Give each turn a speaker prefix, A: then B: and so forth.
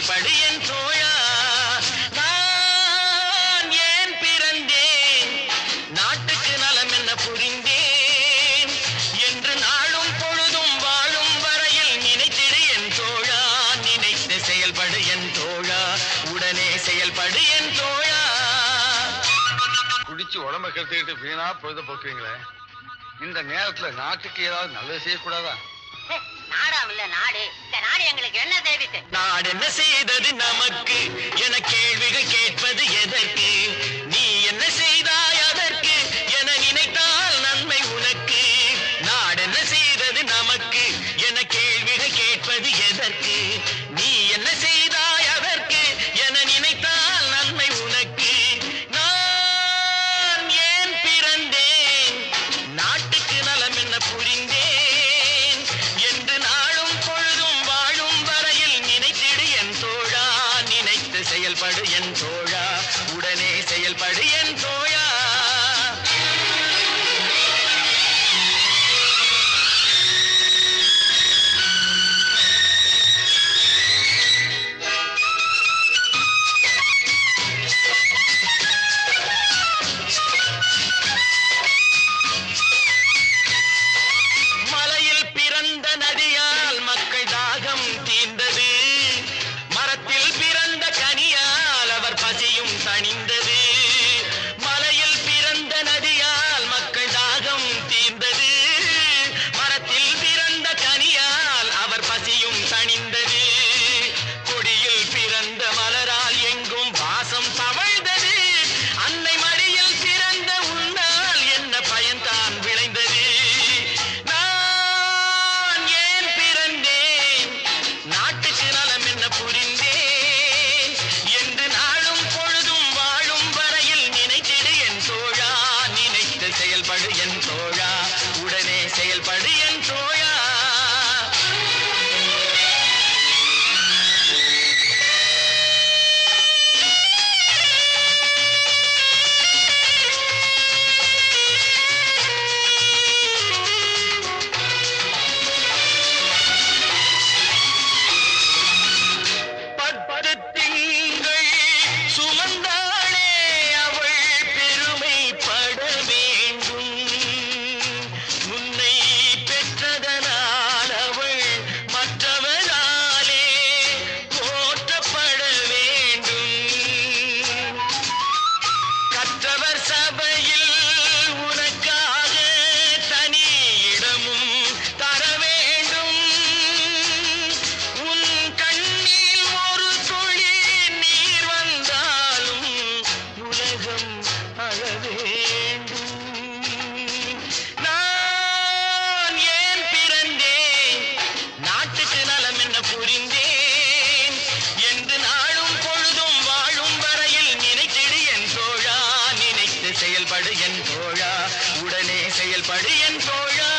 A: செயல்படு என் தோழா. நான் ஏன் பிறந்தேன், நாட்டுக்கு நலம் என்ன புரிந்தேன் என்று நாளும் பொழுதும் வாழும் வரையில் நினைத்திடு என் தோழா. நினைத்து செயல்படு என் தோழா, உடனே செயல்படு என் தோழா.
B: குடிச்சு உடம்ப கெடுத்துக்கிட்டு வீணா பொழுத போக்குறீங்களே, இந்த நேரத்துல நாட்டுக்கு ஏதாவது நல்லது செய்யக்கூடாதா?
C: நாடாம் இல்ல நாடு, இந்த நாடு எங்களுக்கு என்ன தேவைத்து?
A: நாடு என்ன செய்தது நமக்கு என கேள்விகள் கேட்பது எதற்கு? நீ என்ன செய்தாய் அதற்கு என நினைத்தால் நன்மை உனக்கு. நாடு என்ன செய்தது நமக்கு என கேள்விகள் கேட்பது எதற்கு? நீ என்ன செய்தாய் அதற்கு என நினைத்தால் நன்மை உனக்கு. நான் ஏன் பிறந்தேன், நாட்டுக்கு நலம் என்ன புரிந்தேன் என்று நாளும் பொழுதும் வாழும் வரையில் நினைத்திடு என் தோழா. நினைத்து செயல்படு என் தோழா, உடனே செயல்படு என் தோழா. மலையில் பிறந்த நதியால் மக்கள் தாகம் தீர்ந்தது, மரத்தில் பிறந்த கனியால் அவர் பசியும் தணிந்தது. மலையில் பிறந்த நதியால் மக்கள் தாகம் தீர்ந்தது, மரத்தில் பிறந்த கனியால் அவர் பசியும் தணிந்தது. கொடியில் பிறந்த மலரால் எங்கும் வாசம் தவழ்ந்தது, அன்னை மடியில் பிறந்த உன்னால் என்ன பயன்தான் விளைந்தது. நான் ஏன் பிறந்தேன், நாட்டுக்கு நலம் என்ன புரிந்தேன் என்று நாளும் பொழுதும் வாழும் வரையில் நினைத்திடு என் தோழா. நினைத்து செயல்படு என் தோழா, உடனே செயல்படு என் தோழா. பத்து திங்கள் சுமந்தாளே அவள் பெருமைப்பட வேண்டும். உன்னை பெற்றதனால் அவள் மற்றவராலே போற்றப்பட வேண்டும். கற்றவர் சபையில் உனக்காக தனி இடமும் தர வேண்டும். உன் கண்ணில் ஒரு துளி நீர் வந்தாலும் உலகம் அழ வேண்டும். நான் ஏன் பிறந்தேன், நாட்டுக்கு நலம் என்ன புரிந்தேன் என்று நாளும் பொழுதும் வாழும் வரையில் நினைத்திடு என் தோழா. நினைத்து செயல்படு என் தோழா, உடனே செயல்படு என் தோழா.